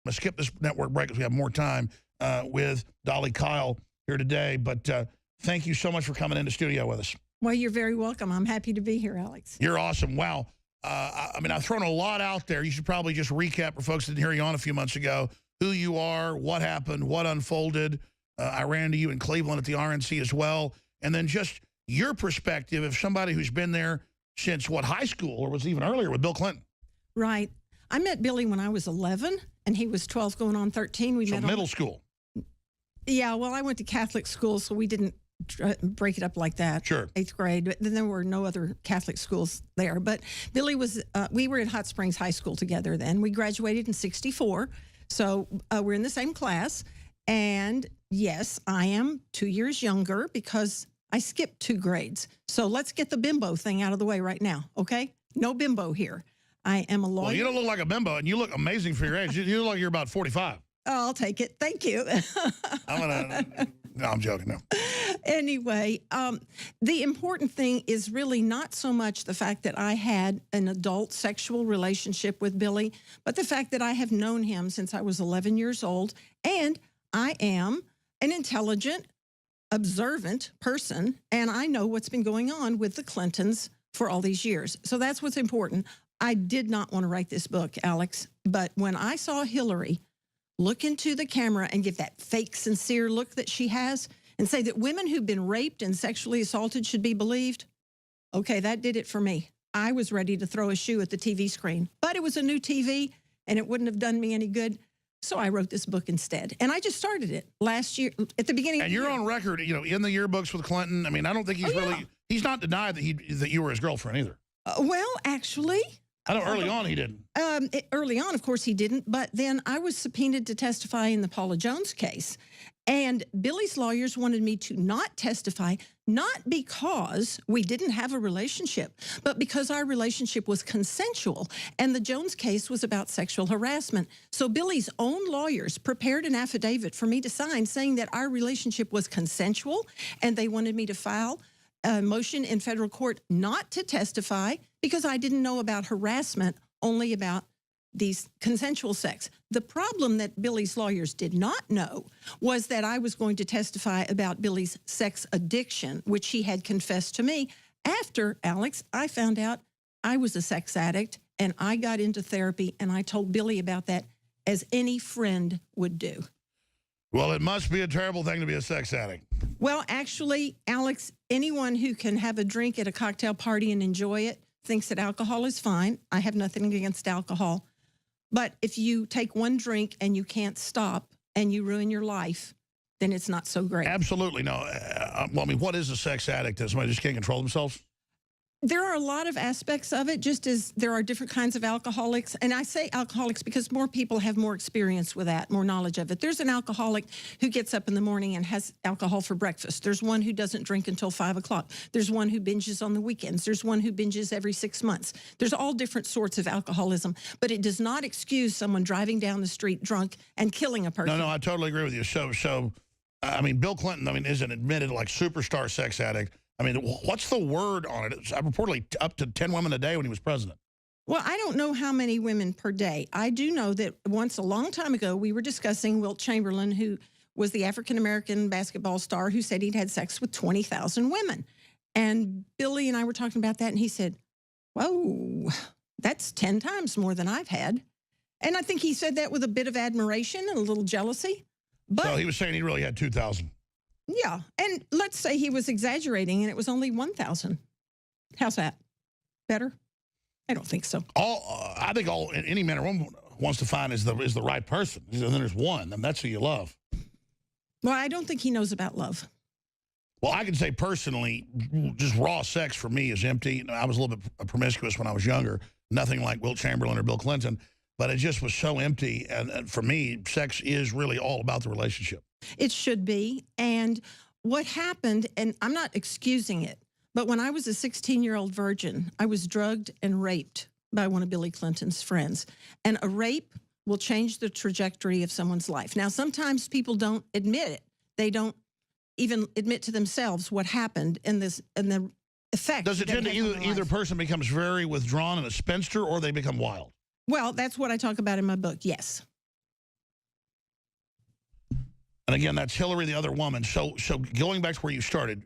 going to skip this network break because we have more time with Dolly Kyle here today. But thank you so much for coming into studio with us. Well, you're very welcome. I'm happy to be here, Alex. You're awesome. Wow. I mean, I've thrown a lot out there. You should probably just recap for folks that didn't hear you on a few months ago, who you are, what happened, what unfolded. I ran into you in Cleveland at the RNC as well. And then just your perspective of somebody who's been there since, what, high school, or was even earlier with Bill Clinton. Right. I met Billy when I was 11, and he was 12 going on 13. We met middle school. Yeah, well, I went to Catholic school, so we didn't break it up like that. Sure. 8th grade. But then there were no other Catholic schools there. But Billy was, we were at Hot Springs High School together then. We graduated in '64, so we're in the same class. And yes, I am 2 years younger because I skipped 2 grades. So let's get the bimbo thing out of the way right now, okay? No bimbo here. I am a lawyer. Well, you don't look like a bimbo, and you look amazing for your age. You look like you're about 45. Oh, I'll take it. Thank you. No, I'm joking. No. Anyway, the important thing is really not so much the fact that I had an adult sexual relationship with Billy, but the fact that I have known him since I was 11 years old, and I am an intelligent, observant person, and I know what's been going on with the Clintons for all these years. So that's what's important. I did not want to write this book, Alex, but when I saw Hillary look into the camera and give that fake, sincere look that she has and say that women who've been raped and sexually assaulted should be believed, okay, that did it for me. I was ready to throw a shoe at the TV screen, but it was a new TV and it wouldn't have done me any good. So I wrote this book instead. And I just started it last year at the beginning of the year. And you're on record, you know, in the yearbooks with Clinton. I mean, I don't think he's he's not denied that you were his girlfriend either. Well, actually, I know early on he didn't. Early on, of course, he didn't. But then I was subpoenaed to testify in the Paula Jones case. And Billy's lawyers wanted me to not testify, not because we didn't have a relationship, but because our relationship was consensual. And the Jones case was about sexual harassment. So Billy's own lawyers prepared an affidavit for me to sign saying that our relationship was consensual. And they wanted me to file a motion in federal court not to testify because I didn't know about harassment, only about these consensual sex. The problem that Billy's lawyers did not know was that I was going to testify about Billy's sex addiction, which he had confessed to me. After, Alex, I found out I was a sex addict and I got into therapy and I told Billy about that as any friend would do. Well, it must be a terrible thing to be a sex addict. Well, actually, Alex, anyone who can have a drink at a cocktail party and enjoy it thinks that alcohol is fine. I have nothing against alcohol. But if you take one drink and you can't stop and you ruin your life, then it's not so great. Absolutely. No. Well, I mean, what is a sex addict? That somebody just can't control themselves? There are a lot of aspects of it, just as there are different kinds of alcoholics. And I say alcoholics because more people have more experience with that, more knowledge of it. There's an alcoholic who gets up in the morning and has alcohol for breakfast. There's one who doesn't drink until 5 o'clock. There's one who binges on the weekends. There's one who binges every 6 months. There's all different sorts of alcoholism, but it does not excuse someone driving down the street drunk and killing a person. No, I totally agree with you. So I mean, Bill Clinton, I mean, is an admitted, like, superstar sex addict. I mean, what's the word on it? It's reportedly up to 10 women a day when he was president. Well, I don't know how many women per day. I do know that once a long time ago, we were discussing Wilt Chamberlain, who was the African-American basketball star who said he'd had sex with 20,000 women. And Billy and I were talking about that, and he said, whoa, that's 10 times more than I've had. And I think he said that with a bit of admiration and a little jealousy. But so he was saying he really had 2,000. Yeah, and let's say he was exaggerating and it was only 1,000. How's that? Better? I don't think so. I think any man or woman wants to find is the right person. And then there's one, and that's who you love. Well, I don't think he knows about love. Well, I can say personally, just raw sex for me is empty. I was a little bit promiscuous when I was younger. Nothing like Wilt Chamberlain or Bill Clinton. But it just was so empty. And for me, sex is really all about the relationship. It should be. And what happened, and I'm not excusing it, but when I was a 16-year-old virgin, I was drugged and raped by one of Billy Clinton's friends. And a rape will change the trajectory of someone's life. Now, sometimes people don't admit it. They don't even admit to themselves what happened in this, and the effect. Does it tend to either person becomes very withdrawn and a spinster, or they become wild? Well, that's what I talk about in my book, yes. And again, that's Hillary, the other woman. So going back to where you started,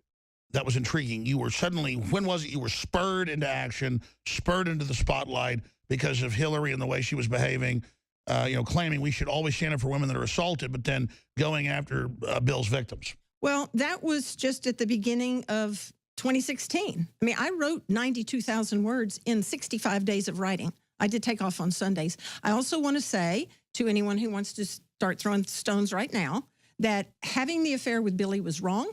that was intriguing. You were suddenly, when was it? You were spurred into action, spurred into the spotlight because of Hillary and the way she was behaving, claiming we should always stand up for women that are assaulted, but then going after Bill's victims. Well, that was just at the beginning of 2016. I mean, I wrote 92,000 words in 65 days of writing. I did take off on Sundays. I also want to say to anyone who wants to start throwing stones right now that having the affair with Billy was wrong.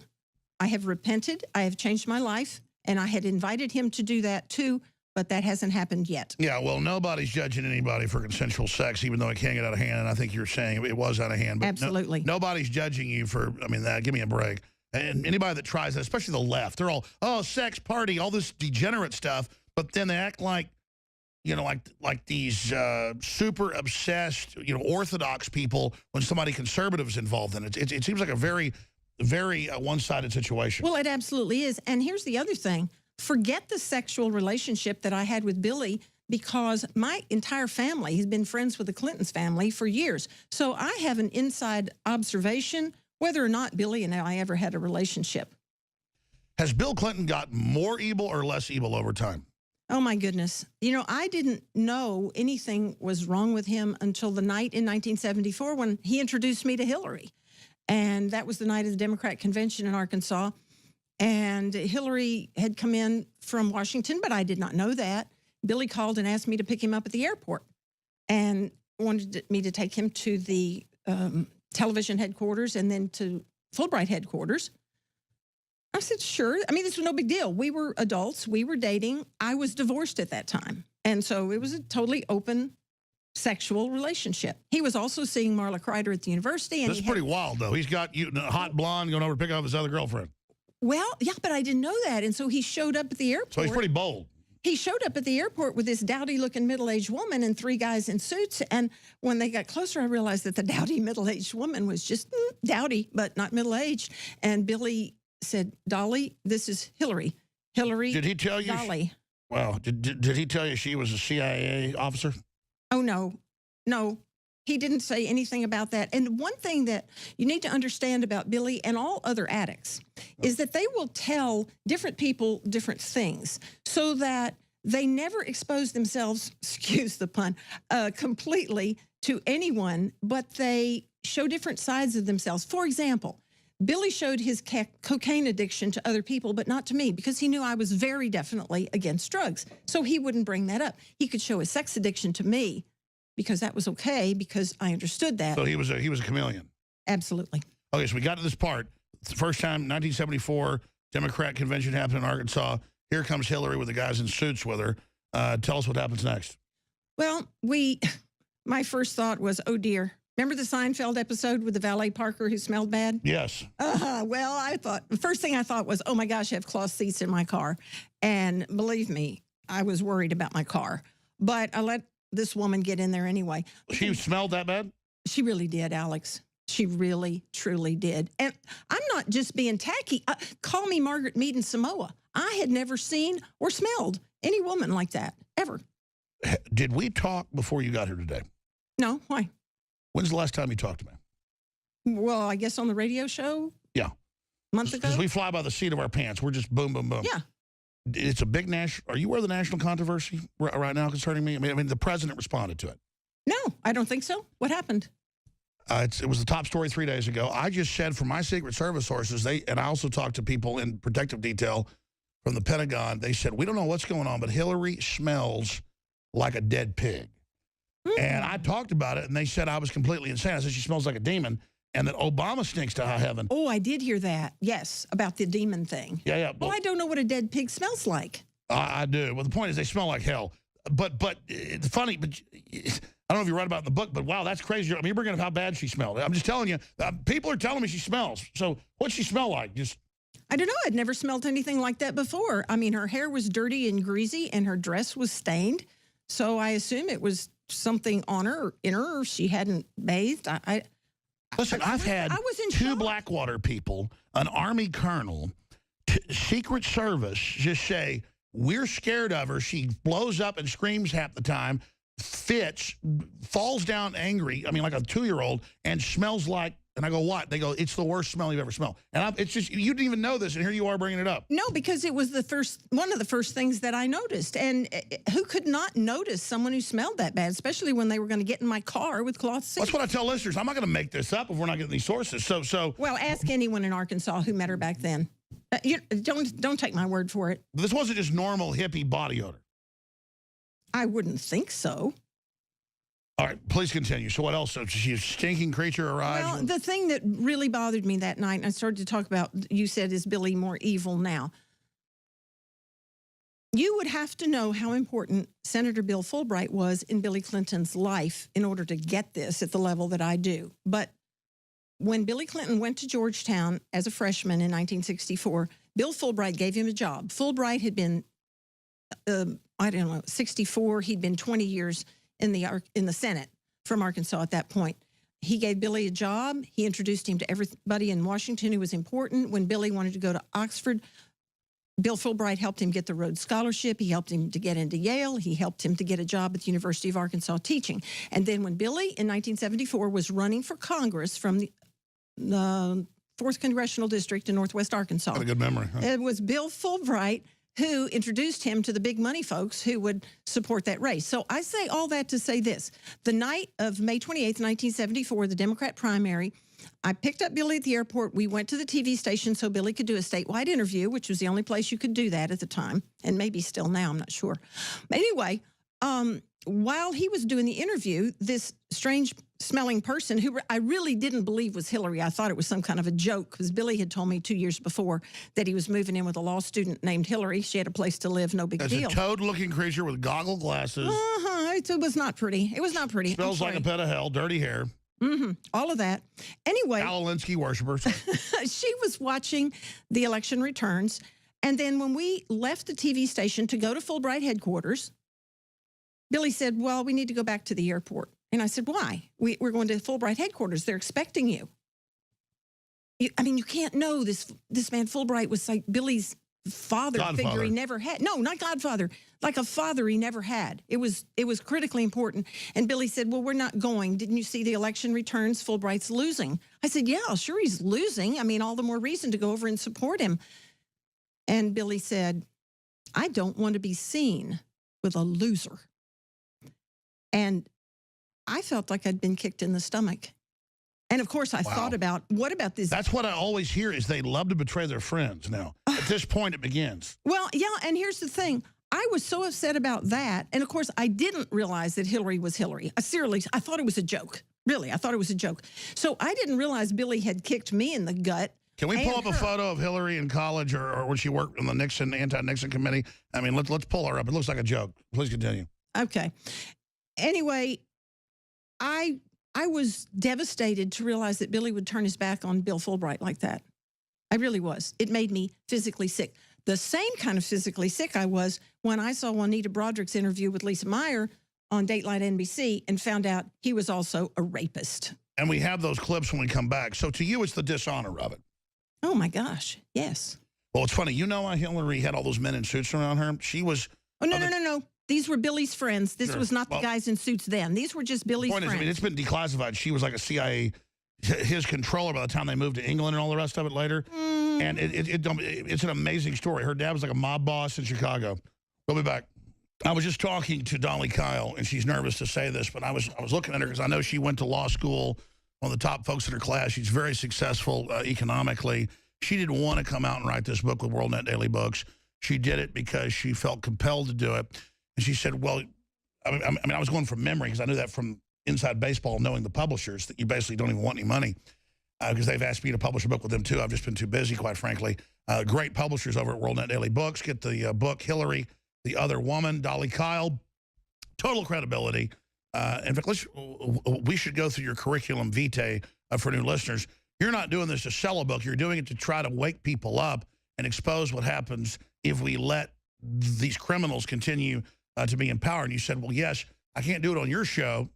I have repented. I have changed my life. And I had invited him to do that too, but that hasn't happened yet. Yeah, well, nobody's judging anybody for consensual sex, even though it can get out of hand. And I think you're saying it was out of hand. But absolutely. Nobody's judging you for, I mean, give me a break. And anybody that tries that, especially the left, they're all, oh, sex, party, all this degenerate stuff. But then they act like, like these super obsessed, orthodox people when somebody conservative is involved in it. It seems like a very, very one-sided situation. Well, it absolutely is. And here's the other thing. Forget the sexual relationship that I had with Billy because my entire family has been friends with the Clinton's family for years. So I have an inside observation whether or not Billy and I ever had a relationship. Has Bill Clinton got more evil or less evil over time? Oh, my goodness. I didn't know anything was wrong with him until the night in 1974 when he introduced me to Hillary. And that was the night of the Democrat convention in Arkansas. And Hillary had come in from Washington, but I did not know that. Billy called and asked me to pick him up at the airport and wanted me to take him to the television headquarters and then to Fulbright headquarters. I said, sure. I mean, this was no big deal. We were adults. We were dating. I was divorced at that time. And so it was a totally open sexual relationship. He was also seeing Marla Kreider at the university. And that's pretty wild, though. He's got you, a hot blonde going over to pick up his other girlfriend. Well, yeah, but I didn't know that. And so he showed up at the airport. So he's pretty bold. He showed up at the airport with this dowdy-looking middle-aged woman and 3 guys in suits. And when they got closer, I realized that the dowdy middle-aged woman was just dowdy, but not middle-aged. And Billy said, Dolly, this is Hillary. Hillary, did he tell you? Dolly. Well, did he tell you she was a CIA officer? Oh, no. No, he didn't say anything about that. And one thing that you need to understand about Billy and all other addicts is that they will tell different people different things so that they never expose themselves, excuse the pun, completely to anyone, but they show different sides of themselves. For example, Billy showed his cocaine addiction to other people, but not to me, because he knew I was very definitely against drugs. So he wouldn't bring that up. He could show his sex addiction to me because that was okay, because I understood that. So he was a chameleon. Absolutely. Okay, so we got to this part. The first time, 1974, Democrat convention happened in Arkansas. Here comes Hillary with the guys in suits with her. Tell us what happens next. Well, my first thought was, oh, dear. Remember the Seinfeld episode with the valet parker who smelled bad? Yes. Well, the first thing I thought was, oh, my gosh, I have cloth seats in my car. And believe me, I was worried about my car. But I let this woman get in there anyway. She smelled that bad? She really did, Alex. She really, truly did. And I'm not just being tacky. Call me Margaret Mead in Samoa. I had never seen or smelled any woman like that, ever. Did we talk before you got here today? No, why? When's the last time you talked to me? Well, I guess on the radio show? Yeah. A month ago? Because we fly by the seat of our pants. We're just boom, boom, boom. Yeah. It's a big national. Are you aware of the national controversy right now concerning me? I mean, the president responded to it. No, I don't think so. What happened? It was the top story 3 days ago. I just said from my Secret Service sources, and I also talked to people in protective detail from the Pentagon. They said, we don't know what's going on, but Hillary smells like a dead pig. And I talked about it, and they said I was completely insane. I said she smells like a demon, and that Obama stinks to high heaven. Oh, I did hear that. Yes, about the demon thing. Yeah. Well, I don't know what a dead pig smells like. I do. Well, the point is they smell like hell. But it's funny, but I don't know if you write about it in the book, but wow, that's crazy. I mean, you're bringing up how bad she smelled. I'm just telling you, people are telling me she smells. So what's she smell like? I don't know. I'd never smelled anything like that before. I mean, her hair was dirty and greasy, and her dress was stained. So I assume it was something on her or in her, or she hadn't bathed. Listen, I've had 2 Blackwater people, an Army colonel, Secret Service, just say, we're scared of her. She blows up and screams half the time, fits, falls down angry, I mean, like a 2-year-old, and smells like And I go, what? They go, it's the worst smell you've ever smelled. And it's just, you didn't even know this, and here you are bringing it up. No, because it was one of the first things that I noticed. And who could not notice someone who smelled that bad, especially when they were going to get in my car with cloth seats? That's what I tell listeners. I'm not going to make this up if we're not getting these sources. Well, ask anyone in Arkansas who met her back then. Don't take my word for it. This wasn't just normal hippie body odor. I wouldn't think so. All right, please continue. So what else? So she's a stinking creature arrived? Well, the thing that really bothered me that night, and I started to talk about, you said, is Billy more evil now? You would have to know how important Senator Bill Fulbright was in Billy Clinton's life in order to get this at the level that I do. But when Billy Clinton went to Georgetown as a freshman in 1964, Bill Fulbright gave him a job. Fulbright had been, 64. He'd been 20 years in the Senate from Arkansas at that point. He gave Billy a job. He introduced him to everybody in Washington who was important. When Billy wanted to go to Oxford, Bill Fulbright helped him get the Rhodes Scholarship. He helped him to get into Yale. He helped him to get a job at the University of Arkansas teaching. And then when Billy, in 1974, was running for Congress from the 4th Congressional District in Northwest Arkansas. Got a good memory. Huh? It was Bill Fulbright who introduced him to the big money folks who would support that race. So I say all that to say this. The night of May 28th, 1974, the Democrat primary, I picked up Billy at the airport. We went to the TV station so Billy could do a statewide interview, which was the only place you could do that at the time, and maybe still now, I'm not sure. But anyway, while he was doing the interview, this strange-smelling person who I really didn't believe was Hillary. I thought it was some kind of a joke because Billy had told me 2 years before that he was moving in with a law student named Hillary. She had a place to live, no big deal. As a toad-looking creature with goggle glasses. It was not pretty. It was not pretty. Smells like a pit of hell, dirty hair. All of that. Anyway. Al Alinsky worshippers. She was watching the election returns. And then when we left the TV station to go to Fulbright headquarters, Billy said, well, we need to go back to the airport. And I said, why? We're going to Fulbright headquarters. They're expecting you. I mean, you can't know this man Fulbright was like Billy's father figure he never had. No, not godfather, like a father he never had. It was critically important. And Billy said, well, we're not going. Didn't you see the election returns? Fulbright's losing. I said, yeah, sure he's losing. I mean, all the more reason to go over and support him. And Billy said, I don't want to be seen with a loser. And I felt like I'd been kicked in the stomach. And of course, I thought about, what about this? That's what I always hear is they love to betray their friends now. At this point, it begins. Well, yeah, and here's the thing. I was so upset about that. And of course, I didn't realize that Hillary was Hillary. I thought it was a joke. Really, I thought it was a joke. So I didn't realize Billy had kicked me in the gut. Can we pull up a photo of Hillary in college or when she worked on the anti-Nixon committee? I mean, let's pull her up. It looks like a joke. Please continue. Okay. Anyway, I was devastated to realize that Billy would turn his back on Bill Fulbright like that. I really was. It made me physically sick. The same kind of physically sick I was when I saw Juanita Broderick's interview with Lisa Meyer on Dateline NBC and found out he was also a rapist. And we have those clips when we come back. So to you, it's the dishonor of it. Oh, my gosh. Yes. Well, it's funny. You know why Hillary had all those men in suits around her? She was... Oh, no. These were Billy's friends. This was not the guys in suits then. These were just Billy's friends. The point is, I mean, it's been declassified. She was like a CIA, his controller by the time they moved to England and all the rest of it later. And it's an amazing story. Her dad was like a mob boss in Chicago. We'll be back. I was just talking to Dolly Kyle, and she's nervous to say this, but I was looking at her because I know she went to law school, one of the top folks in her class. She's very successful economically. She didn't want to come out and write this book with WorldNet Daily Books. She did it because she felt compelled to do it. And she said, well, I mean, I was going from memory because I knew that from inside baseball, knowing the publishers, that you basically don't even want any money because they've asked me to publish a book with them, too. I've just been too busy, quite frankly. Great publishers over at WorldNet Daily Books. Get the book, Hillary, the Other Woman, Dolly Kyle. Total credibility. In fact, we should go through your curriculum vitae for new listeners. You're not doing this to sell a book. You're doing it to try to wake people up and expose what happens if we let these criminals continue to be in power. And you said, well, yes, I can't do it on your show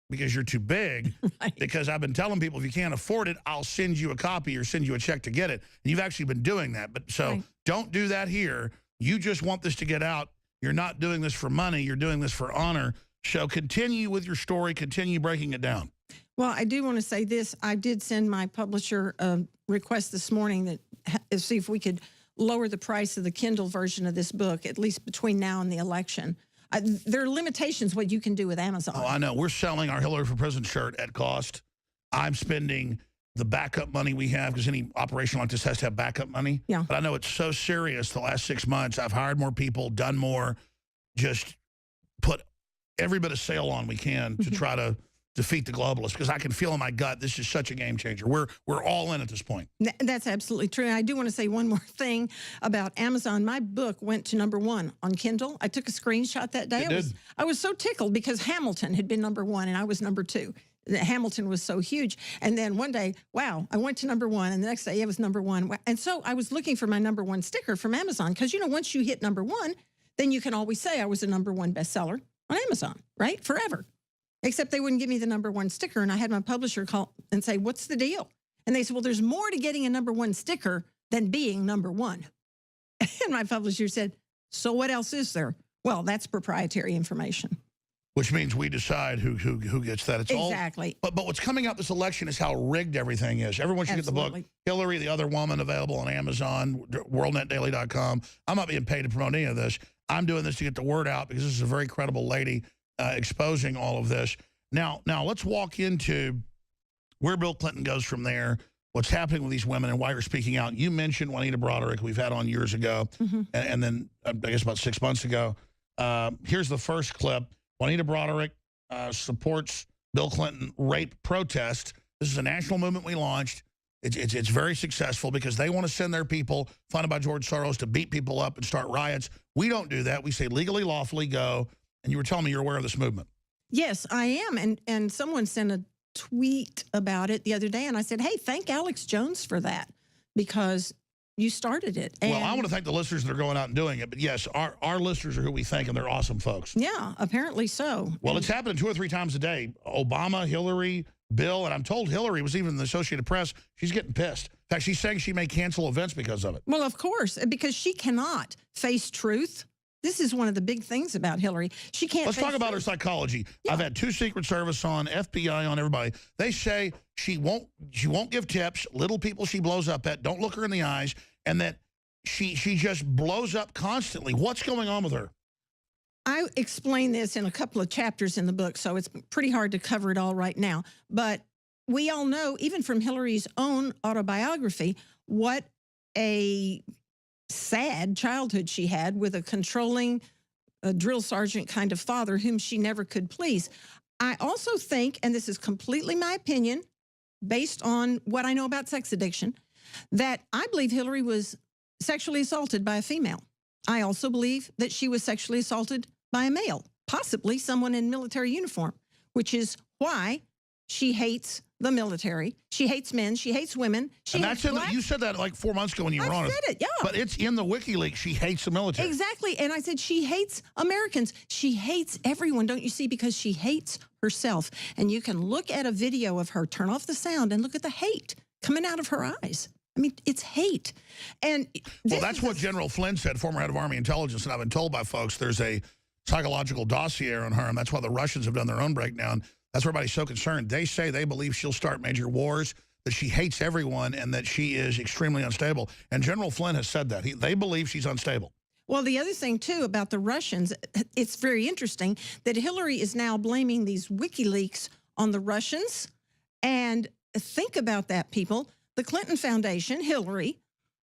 because you're too big. Right. Because I've been telling people if you can't afford it, I'll send you a copy or send you a check to get it. And you've actually been doing that. But so don't do that here. You just want this to get out. You're not doing this for money. You're doing this for honor. So continue with your story. Continue breaking it down. Well, I do want to say this. I did send my publisher a request this morning that see if we could lower the price of the Kindle version of this book, at least between now and the election. There are limitations what you can do with Amazon. Oh, I know. We're selling our Hillary for President shirt at cost. I'm spending the backup money we have, because any operation like this has to have backup money. Yeah. But I know it's so serious the last 6 months. I've hired more people, done more, just put every bit of sail on we can to try to defeat the globalists, because I can feel in my gut this is such a game changer. We're all in at this point. That's absolutely true. And I do want to say one more thing about Amazon. My book went to #1 on Kindle. I took a screenshot that day. I was so tickled because Hamilton had been #1 and I was #2. Hamilton was so huge. And then one day, wow, I went to #1, and the next day it was #1. And so I was looking for my #1 sticker from Amazon, because, you know, once you hit #1, then you can always say I was a #1 bestseller on Amazon, right? Forever. Except they wouldn't give me the #1 sticker, and I had my publisher call and say, what's the deal? And they said, well, there's more to getting a #1 sticker than being #1. And my publisher said, so what else is there? Well, that's proprietary information. Which means we decide who gets that. It's exactly. But what's coming up this election is how rigged everything is. Everyone should get the book. Hillary, the Other Woman, available on Amazon, worldnetdaily.com. I'm not being paid to promote any of this. I'm doing this to get the word out, because this is a very credible lady exposing all of this. Now let's walk into where Bill Clinton goes from there, what's happening with these women and why you're speaking out. You mentioned Juanita Broderick, we've had on years ago, and then I guess about 6 months ago. Here's the first clip. Juanita Broderick supports Bill Clinton rape protest. This is a national movement we launched. It's very successful because they want to send their people, funded by George Soros, to beat people up and start riots. We don't do that. We say legally, lawfully, go. And you were telling me you're aware of this movement. Yes, I am. And someone sent a tweet about it the other day, and I said, hey, thank Alex Jones for that, because you started it. And well, I want to thank the listeners that are going out and doing it. But yes, our listeners are who we thank, and they're awesome folks. Yeah, apparently so. Well, it's happening 2 or 3 times a day. Obama, Hillary, Bill, and I'm told Hillary was even in the Associated Press. She's getting pissed. In fact, she's saying she may cancel events because of it. Well, of course, because she cannot face truth. This is one of the big things about Hillary. She can't. Let's talk about her psychology. Yeah. I've had 2 Secret Service on, FBI on, everybody. They say she won't give tips. Little people she blows up at, don't look her in the eyes, and that she just blows up constantly. What's going on with her? I explain this in a couple of chapters in the book, so it's pretty hard to cover it all right now. But we all know, even from Hillary's own autobiography, what a sad childhood she had with a controlling drill sergeant kind of father whom she never could please. I also think, and this is completely my opinion, based on what I know about sex addiction, that I believe Hillary was sexually assaulted by a female. I also believe that she was sexually assaulted by a male, possibly someone in military uniform, which is why she hates the military. She hates men. She hates women. And that's in you said that like 4 months ago when you were on it. I said it, yeah. But it's in the WikiLeaks. She hates the military. Exactly. And I said she hates Americans. She hates everyone, don't you see? Because she hates herself. And you can look at a video of her, turn off the sound, and look at the hate coming out of her eyes. I mean, it's hate. And well, that's what General Flynn said, former head of Army intelligence. And I've been told by folks there's a psychological dossier on her, and that's why the Russians have done their own breakdown. That's why everybody's so concerned. They say they believe she'll start major wars, that she hates everyone, and that she is extremely unstable. And General Flynn has said that. They believe she's unstable. Well, the other thing, too, about the Russians, it's very interesting that Hillary is now blaming these WikiLeaks on the Russians. And think about that, people. The Clinton Foundation, Hillary,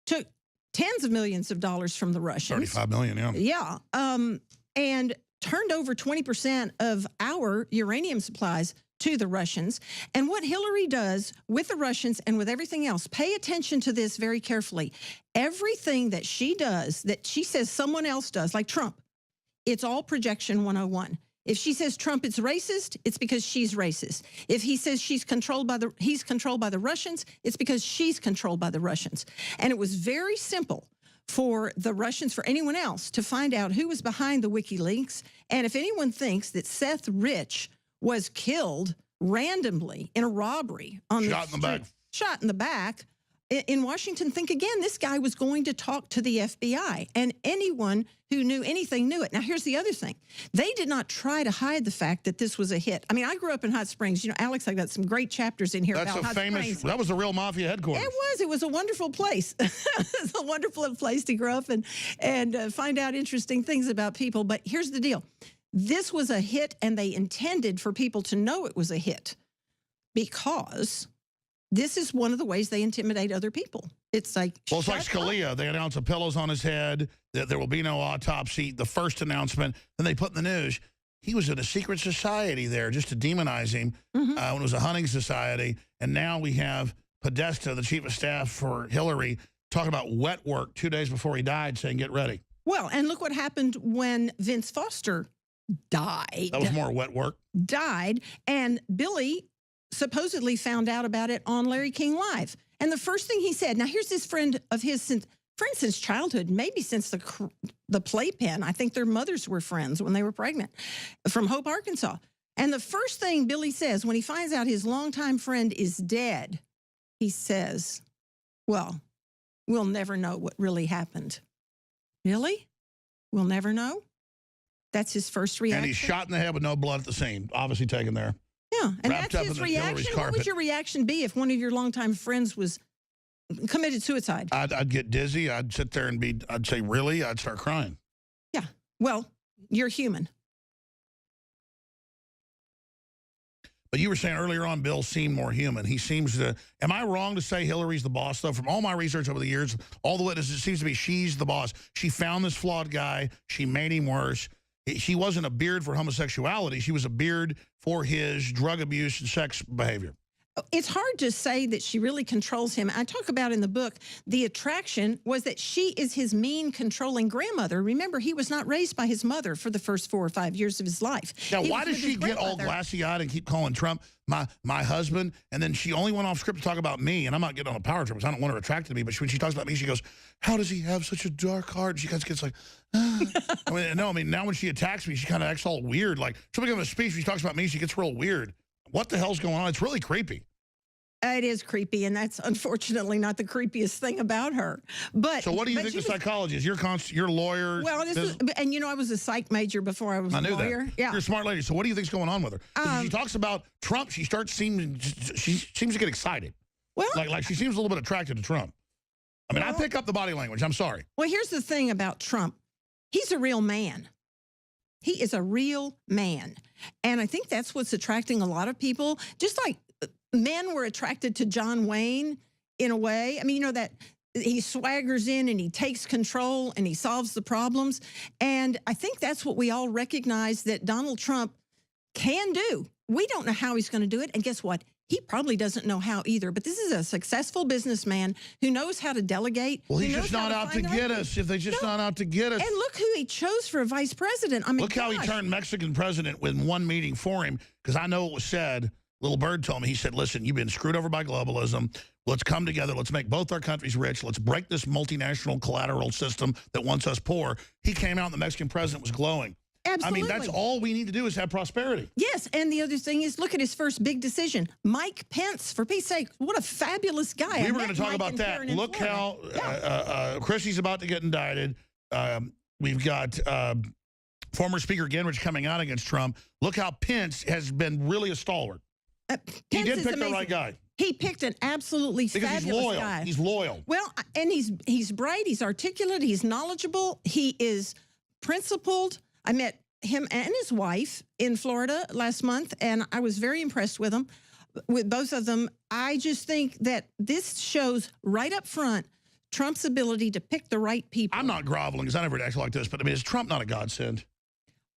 took tens of millions of dollars from the Russians. 35 million, yeah. Yeah. And turned over 20% of our uranium supplies to the Russians. And what Hillary does with the Russians and with everything else, pay attention to this very carefully. Everything that she does, that she says someone else does, like Trump, it's all projection 101. If she says Trump is racist, it's because she's racist. If he says he's controlled by the Russians, it's because she's controlled by the Russians. And it was very simple for the Russians, for anyone else, to find out who was behind the WikiLeaks. And if anyone thinks that Seth Rich was killed randomly in a robbery on shot in the back, in Washington think again. This guy was going to talk to the FBI, and anyone who knew anything knew it. Now, here's the other thing. They did not try to hide the fact that this was a hit. I mean, I grew up in Hot Springs. You know, Alex, I got some great chapters in here about Hot Springs. That was the real mafia headquarters. It was. It was a wonderful place. It was a wonderful place to grow up and find out interesting things about people. But here's the deal. This was a hit, and they intended for people to know it was a hit because this is one of the ways they intimidate other people. It's like, well, it's like Scalia. They announce a pillow's on his head, that there will be no autopsy. The first announcement, then they put in the news, he was in a secret society there just to demonize him when it was a hunting society. And now we have Podesta, the chief of staff for Hillary, talking about wet work 2 days before he died, saying, get ready. Well, and look what happened when Vince Foster died. That was more wet work. Died, and Billy supposedly found out about it on Larry King Live. And the first thing he said, now here's this friend of his since childhood, maybe since the playpen. I think their mothers were friends when they were pregnant, from Hope, Arkansas. And the first thing Billy says when he finds out his longtime friend is dead, he says, well, we'll never know what really happened. Really? We'll never know? That's his first reaction. And he's shot in the head with no blood at the scene, obviously taken there. Yeah, and that's his reaction. What would your reaction be if one of your longtime friends was committed suicide? I'd get dizzy. I'd sit there and I'd say, really? I'd start crying. Yeah, well, you're human. But you were saying earlier on, Bill seemed more human. He seems to, am I wrong to say Hillary's the boss, though? From all my research over the years, all the witnesses, it seems to be she's the boss. She found this flawed guy. She made him worse. She wasn't a beard for homosexuality. She was a beard for his drug abuse and sex behavior. It's hard to say that she really controls him. I talk about in the book, the attraction was that she is his mean, controlling grandmother. Remember, he was not raised by his mother for the first 4 or 5 years of his life. Now, why does she get all glassy-eyed and keep calling Trump my husband? And then she only went off script to talk about me, and I'm not getting on a power trip because I don't want her attracted to me. But when she talks about me, she goes, how does he have such a dark heart? And she kind of gets like, ah. I mean, now when she attacks me, she kind of acts all weird. Like, she'll give a speech, she talks about me, she gets real weird. What the hell's going on? It's really creepy. It is creepy, and that's unfortunately not the creepiest thing about her. But so, what do you think the psychology is? You're a lawyer. Well, and you know, I was a psych major before I was a lawyer. That. Yeah, you're a smart lady. So, what do you think's going on with her? She talks about Trump. She seems to get excited. Well, like she seems a little bit attracted to Trump. I mean, I pick up the body language. I'm sorry. Well, here's the thing about Trump. He's a real man. He is a real man, and I think that's what's attracting a lot of people. Just like men were attracted to John Wayne in a way. I mean, you know, that he swaggers in and he takes control and he solves the problems. And I think that's what we all recognize that Donald Trump can do. We don't know how he's going to do it. And guess what? He probably doesn't know how either. But this is a successful businessman who knows how to delegate. Well, he's just not out to get us. If they're just not out to get us. And look who he chose for a vice president. I mean, look how he turned Mexican president with one meeting for him. Because I know it was said. Little Bird told me, he said, listen, you've been screwed over by globalism. Let's come together. Let's make both our countries rich. Let's break this multinational collateral system that wants us poor. He came out and the Mexican president was glowing. Absolutely. I mean, that's all we need to do is have prosperity. Yes, and the other thing is, look at his first big decision. Mike Pence, for peace sake, what a fabulous guy. We were going to talk about that. Look how Christie's about to get indicted. We've got former Speaker Gingrich coming out against Trump. Look how Pence has been really a stalwart. He did pick the right guy. He picked an absolutely fabulous guy. He's loyal. Well, and he's bright, he's articulate, he's knowledgeable, he is principled. I met him and his wife in Florida last month, and I was very impressed with them, with both of them. I just think that this shows right up front Trump's ability to pick the right people. I'm not groveling because I never act like this, but I mean, is Trump not a godsend?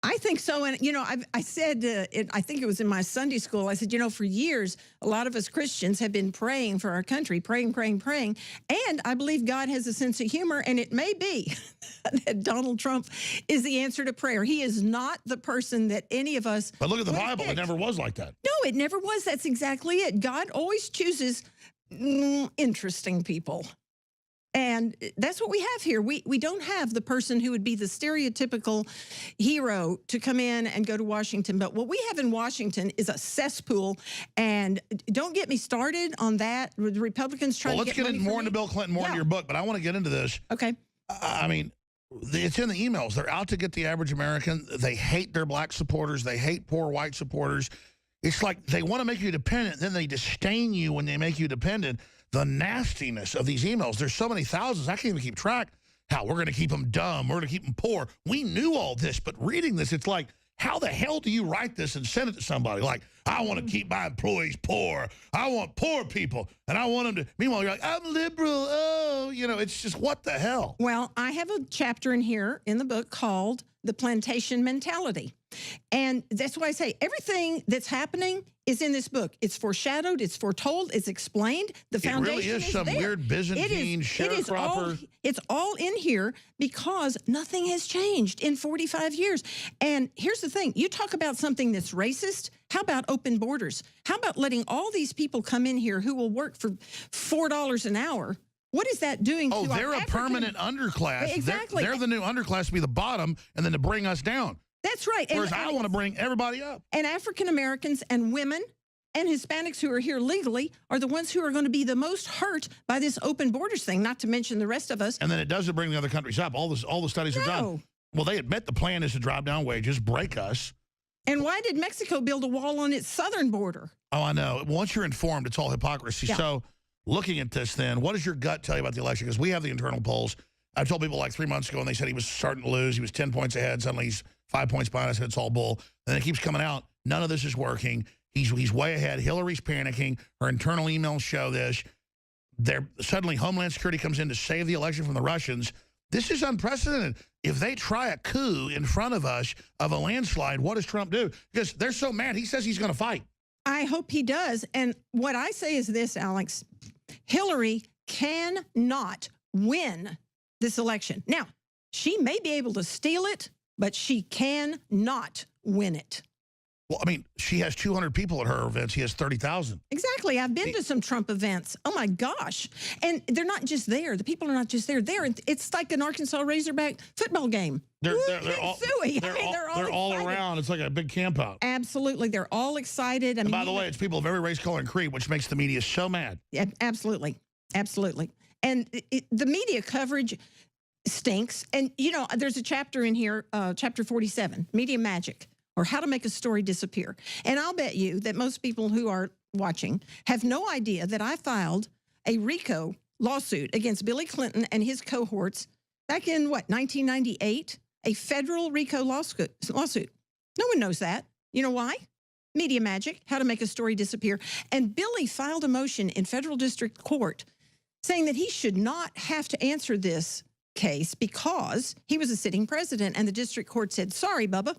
I think so. And, you know, I said, I think it was in my Sunday school, I said, you know, for years, a lot of us Christians have been praying for our country, praying. And I believe God has a sense of humor. And it may be that Donald Trump is the answer to prayer. He is not the person that any of us. But look at the Bible. It never was like that. No, it never was. That's exactly it. God always chooses interesting people. And that's what we have here. We don't have the person who would be the stereotypical hero to come in and go to Washington. But what we have in Washington is a cesspool. And don't get me started on that. The Republicans trying to get let's get more into Bill Clinton, more into your book. But I want to get into this. Okay. I mean, it's in the emails. They're out to get the average American. They hate their black supporters. They hate poor white supporters. It's like they want to make you dependent, then they disdain you when they make you dependent. The nastiness of these emails, there's so many thousands, I can't even keep track. How we're going to keep them dumb, we're going to keep them poor. We knew all this, but reading this, it's like, how the hell do you write this and send it to somebody? Like, I want to keep my employees poor. I want poor people, and I want them to, meanwhile, you're like, I'm liberal, oh, you know, it's just, what the hell? Well, I have a chapter in here in the book called The Plantation Mentality. And that's why I say everything that's happening is in this book. It's foreshadowed, it's foretold, it's explained. The foundation it really is some there. weird Byzantine sharecropper. It's all in here because nothing has changed in 45 years. And here's the thing. You talk about something that's racist. How about open borders? How about letting all these people come in here who will work for $4 an hour? What is that doing to our they're a permanent underclass. Exactly. They're the new underclass to be the bottom and then to bring us down. That's right. Whereas I want to bring everybody up. And African Americans and women and Hispanics who are here legally are the ones who are going to be the most hurt by this open borders thing, not to mention the rest of us. And then it doesn't bring the other countries up. All the studies are done. Well, they admit the plan is to drive down wages, break us. And why did Mexico build a wall on its southern border? Oh, I know. Once you're informed, it's all hypocrisy. Yeah. So looking at this then, what does your gut tell you about the election? Because we have the internal polls. I told people like 3 months ago, and they said he was starting to lose. He was 10 points ahead. Suddenly he's 5 points behind. I said, it's all bull. Then it keeps coming out. None of this is working. He's way ahead. Hillary's panicking. Her internal emails show this. Suddenly Homeland Security comes in to save the election from the Russians. This is unprecedented. If they try a coup in front of us of a landslide, what does Trump do? Because they're so mad. He says he's going to fight. I hope he does. And what I say is this, Alex. Hillary cannot win this election. Now, she may be able to steal it, but she cannot win it. Well, I mean, she has 200 people at her events. He has 30,000. Exactly. I've been to some Trump events. Oh, my gosh. And they're not just there. The people are not just there. It's like an Arkansas Razorback football game. They're all excited. around. It's like a big camp out. Absolutely. They're all excited. I mean, by the way, it's people of every race, color, and creed, which makes the media so mad. Yeah, absolutely. Absolutely. And the media coverage stinks. And, you know, there's a chapter in here, chapter 47, Media Magic, or how to make a story disappear. And I'll bet you that most people who are watching have no idea that I filed a RICO lawsuit against Billy Clinton and his cohorts back in, 1998? A federal RICO lawsuit. No one knows that. You know why? Media Magic, how to make a story disappear. And Billy filed a motion in federal district court saying that he should not have to answer this case because he was a sitting president, and the district court said, sorry, Bubba,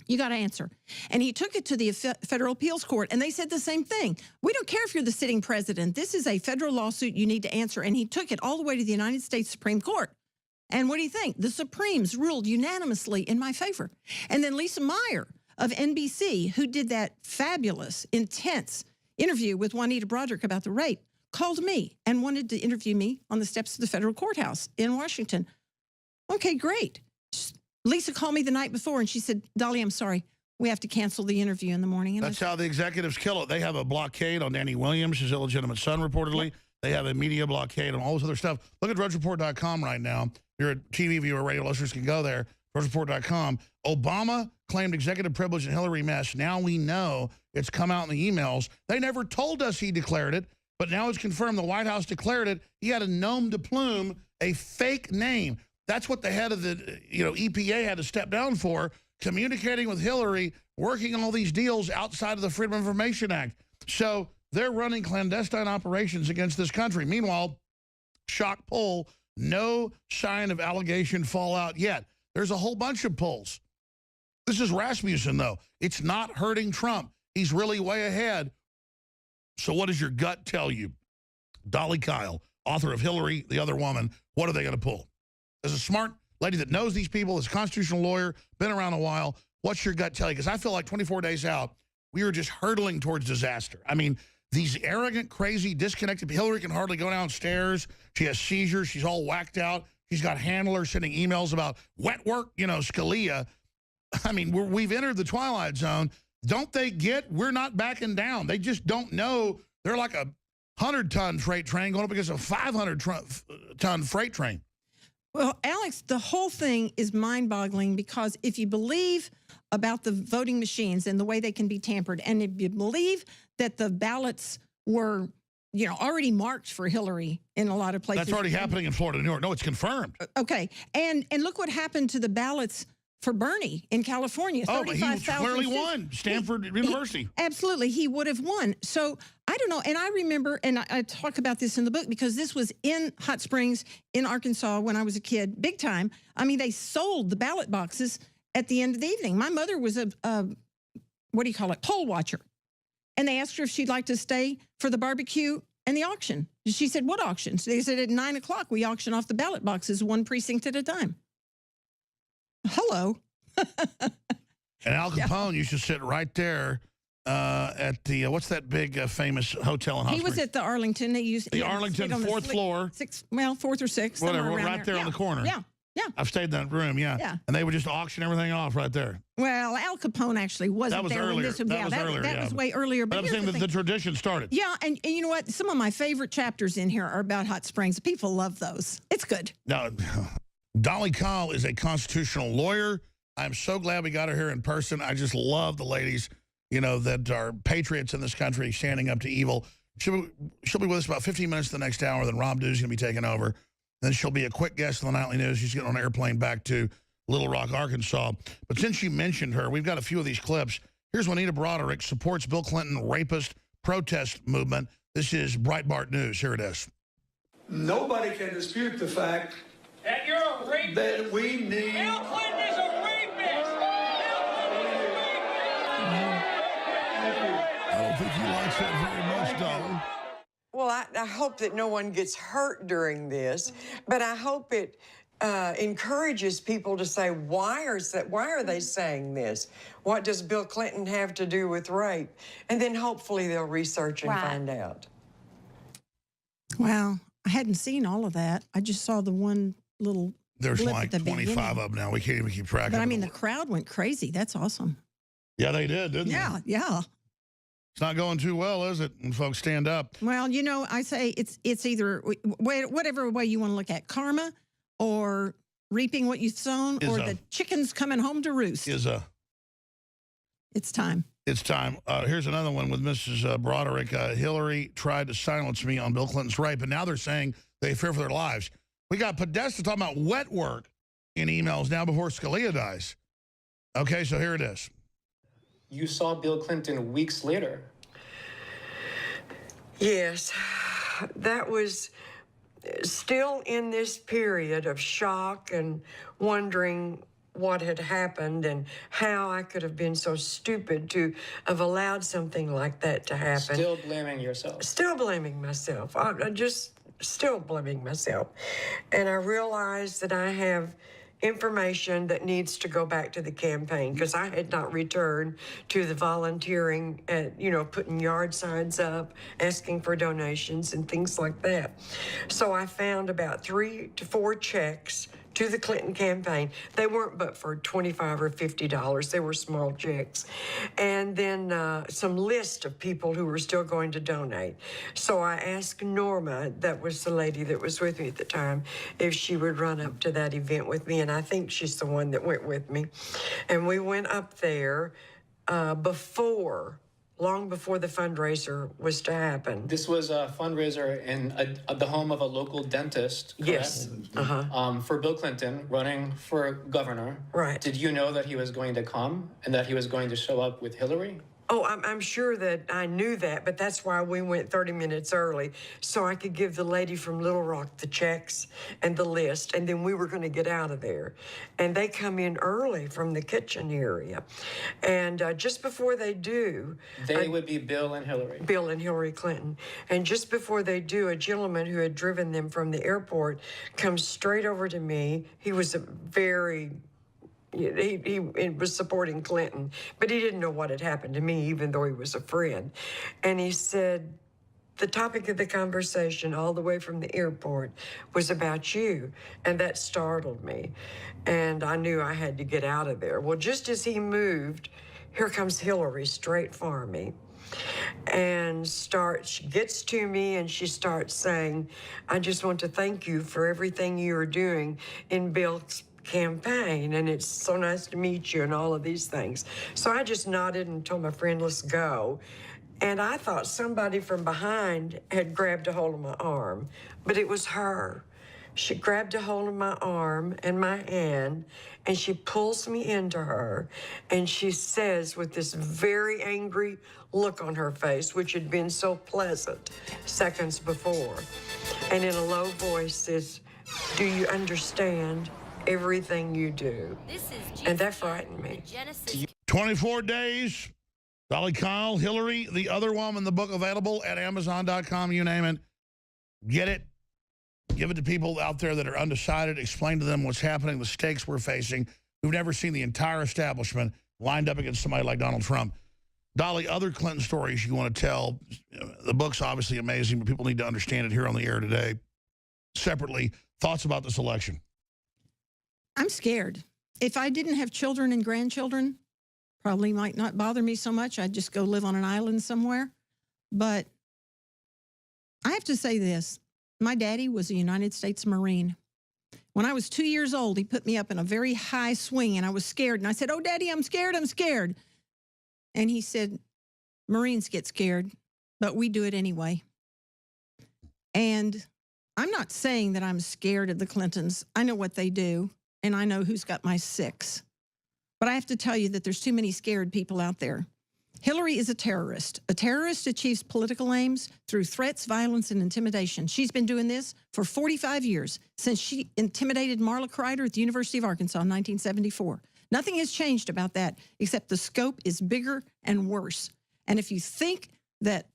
you got to answer. And he took it to the federal appeals court, and they said the same thing. We don't care if you're the sitting president. This is a federal lawsuit you need to answer. And he took it all the way to the United States Supreme Court. And what do you think? The Supremes ruled unanimously in my favor. And then Lisa Meyer of NBC, who did that fabulous, intense interview with Juanita Broderick about the rape, called me and wanted to interview me on the steps of the federal courthouse in Washington. Okay, great. Lisa called me the night before, and she said, Dolly, I'm sorry. We have to cancel the interview in the morning. And that's how the executives kill it. They have a blockade on Danny Williams, his illegitimate son, reportedly. Yep. They have a media blockade on all this other stuff. Look at drudgereport.com right now. You're a TV viewer, radio listeners can go there, drudgereport.com. Obama claimed executive privilege and Hillary mess. Now we know it's come out in the emails. They never told us he declared it, but now it's confirmed the White House declared it. He had a nom de plume, a fake name. That's what the head of the EPA had to step down for, communicating with Hillary, working on all these deals outside of the Freedom of Information Act. So they're running clandestine operations against this country. Meanwhile, shock poll, no sign of allegation fallout yet. There's a whole bunch of polls. This is Rasmussen, though. It's not hurting Trump. He's really way ahead. So what does your gut tell you? Dolly Kyle, author of Hillary, the Other Woman, what are they going to pull? As a smart lady that knows these people, as a constitutional lawyer, been around a while, what's your gut tell you? Because I feel like 24 days out, we were just hurtling towards disaster. I mean, these arrogant, crazy, disconnected. Hillary can hardly go downstairs. She has seizures. She's all whacked out. She's got handlers sending emails about wet work, you know, Scalia. I mean, we've entered the twilight zone. Don't they get we're not backing down? They just don't know. They're like a 100-ton freight train going up against a 500-ton freight train. Well, Alex, the whole thing is mind-boggling because if you believe about the voting machines and the way they can be tampered, and if you believe that the ballots were, you know, already marked for Hillary in a lot of places. That's already happening in Florida and New York. No, it's confirmed. Okay. And look what happened to the ballots for Bernie in California. Oh, but he clearly won. Stanford University. Absolutely. He would have won. So I don't know. And I remember, and I talk about this in the book because this was in Hot Springs in Arkansas when I was a kid, big time. I mean, they sold the ballot boxes at the end of the evening. My mother was a what do you call it, poll watcher. And they asked her if she'd like to stay for the barbecue and the auction. She said, what auctions? They said at 9 o'clock, we auction off the ballot boxes, one precinct at a time. Hello. And Al Capone used to sit right there at the, what's that big famous hotel in Hot Springs? He was at the Arlington. They used the Arlington, fourth floor. Fourth or sixth. Whatever, right there on the corner. Yeah. Yeah. I've stayed in that room, yeah. And they would just auction everything off right there. Well, Al Capone actually wasn't there. Earlier. That was way earlier. But I'm saying that the tradition started. Yeah, and you know what? Some of my favorite chapters in here are about Hot Springs. People love those. It's good. Now, Dolly Call is a constitutional lawyer. I'm so glad we got her here in person. I just love the ladies, you know, that are patriots in this country standing up to evil. She'll be with us about 15 minutes the next hour. Then Rob Dew's going to be taking over. Then she'll be a quick guest on the Nightly News. She's getting on an airplane back to Little Rock, Arkansas. But since you mentioned her, we've got a few of these clips. Here's Juanita Broderick supports Bill Clinton rapist protest movement. This is Breitbart News. Here it is. Nobody can dispute the fact that you're a rapist. That we need. Bill Clinton is a rapist. Bill Clinton is a rapist. I don't think he likes that very much, Dolly. Well, I hope that no one gets hurt during this, but I hope it encourages people to say, why are they saying this? What does Bill Clinton have to do with rape? And then hopefully they'll research and find out. Wow. I hadn't seen all of that. I just saw the one little There's blip like at the 25 beginning. of them now. We can't even keep track of But them. I mean, the crowd went crazy. That's awesome. Yeah, they did, didn't they? Yeah. It's not going too well, is it? When folks stand up. Well, you know, I say it's either whatever way you want to look at karma or reaping what you've sown or the chickens coming home to roost. It's time. It's time. Here's another one with Mrs. Broderick. Hillary tried to silence me on Bill Clinton's rape, and now they're saying they fear for their lives. We got Podesta talking about wet work in emails now before Scalia dies. Okay, so here it is. You saw Bill Clinton weeks later. Yes, that was still in this period of shock and wondering what had happened and how I could have been so stupid to have allowed something like that to happen. Still blaming yourself. Still blaming myself. I just still blaming myself. And I realized that I have information that needs to go back to the campaign because I had not returned to the volunteering and, you know, putting yard signs up, asking for donations and things like that. So I found about 3 to 4 checks to the Clinton campaign. They weren't but for $25 or $50. They were small checks. And then some list of people who were still going to donate. So I asked Norma, that was the lady that was with me at the time, if she would run up to that event with me. And I think she's the one that went with me. And we went up there long before the fundraiser was to happen. This was a fundraiser in the home of a local dentist, correct? Yes. For Bill Clinton, running for governor. Right. Did you know that he was going to come and that he was going to show up with Hillary? Oh, I'm sure that I knew that, but that's why we went 30 minutes early, so I could give the lady from Little Rock the checks and the list, and then we were going to get out of there. And they come in early from the kitchen area. And just before they do... They would be Bill and Hillary. Bill and Hillary Clinton. And just before they do, a gentleman who had driven them from the airport comes straight over to me. He was a very... He was supporting Clinton, but he didn't know what had happened to me, even though he was a friend. And he said, the topic of the conversation all the way from the airport was about you, and that startled me. And I knew I had to get out of there. Well, just as he moved, here comes Hillary straight for me. And she gets to me and she starts saying, I just want to thank you for everything you are doing in Bill's campaign, and it's so nice to meet you and all of these things. So I just nodded and told my friend, let's go. And I thought somebody from behind had grabbed a hold of my arm, but it was her. She grabbed a hold of my arm and my hand, and she pulls me into her, and she says with this very angry look on her face, which had been so pleasant seconds before, and in a low voice says, do you understand everything you do? And that frightened me. 24 days. Dolly Kyle, Hillary, the other woman, the book available at Amazon.com, you name it. Get it. Give it to people out there that are undecided. Explain to them what's happening, the stakes we're facing, who've never seen the entire establishment lined up against somebody like Donald Trump. Dolly, other Clinton stories you want to tell. The book's obviously amazing, but people need to understand it here on the air today. Separately, thoughts about this election? I'm scared. If I didn't have children and grandchildren, probably might not bother me so much. I'd just go live on an island somewhere. But I have to say this. My daddy was a United States Marine. When I was 2 years old, he put me up in a very high swing, and I was scared. And I said, oh, Daddy, I'm scared, I'm scared. And he said, Marines get scared, but we do it anyway. And I'm not saying that I'm scared of the Clintons. I know what they do, and I know who's got my six. But I have to tell you that there's too many scared people out there. Hillary is a terrorist. A terrorist achieves political aims through threats, violence, and intimidation. She's been doing this for 45 years, since she intimidated Marla Kreider at the University of Arkansas in 1974. Nothing has changed about that, except the scope is bigger and worse. And if you think that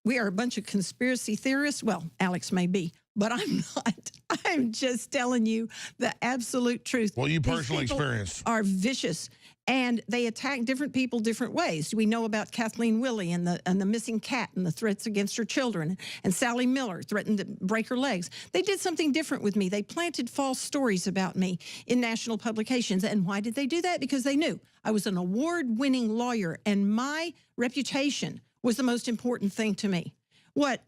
we are a bunch of conspiracy theorists, well, Alex may be, but I'm not. I'm just telling you the absolute truth. Well, you personally experienced. Are vicious, and they attack different people different ways. We know about Kathleen Willey and the missing cat and the threats against her children, and Sally Miller threatened to break her legs. They did something different with me. They planted false stories about me in national publications. And why did they do that? Because they knew I was an award-winning lawyer, and my reputation was the most important thing to me. What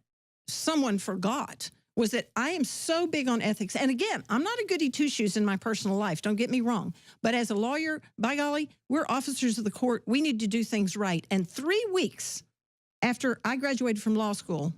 someone forgot was that I am so big on ethics. And again, I'm not a goody two-shoes in my personal life, don't get me wrong. But as a lawyer, by golly, we're officers of the court. We need to do things right. And 3 weeks after I graduated from law school,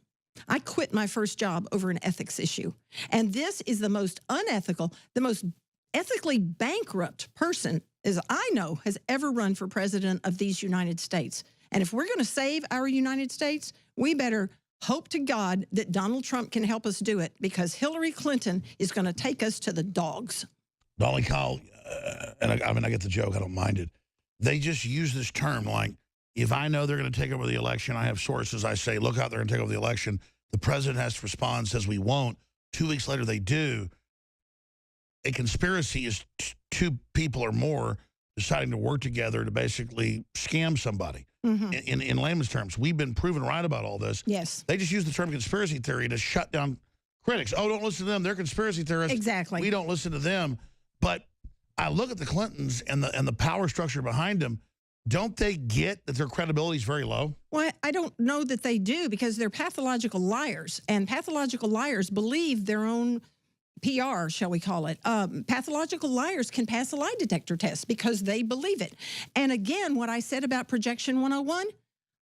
I quit my first job over an ethics issue. And this is the most unethical, the most ethically bankrupt person, as I know, has ever run for president of these United States. And if we're going to save our United States, we better hope to God that Donald Trump can help us do it, because Hillary Clinton is going to take us to the dogs. Dolly Kyle, and I mean, I get the joke. I don't mind it. They just use this term like, if I know they're going to take over the election, I have sources. I say, look out, they're going to take over the election. The president has to respond, says we won't. 2 weeks later, they do. A conspiracy is two people or more deciding to work together to basically scam somebody. Mm-hmm. In layman's terms, we've been proven right about all this. Yes. They just use the term conspiracy theory to shut down critics. Oh, don't listen to them. They're conspiracy theorists. Exactly. We don't listen to them. But I look at the Clintons and the power structure behind them. Don't they get that their credibility is very low? Well, I don't know that they do, because they're pathological liars. And pathological liars believe their own PR, shall we call it. Pathological liars can pass a lie detector test because they believe it. And again, what I said about Projection 101,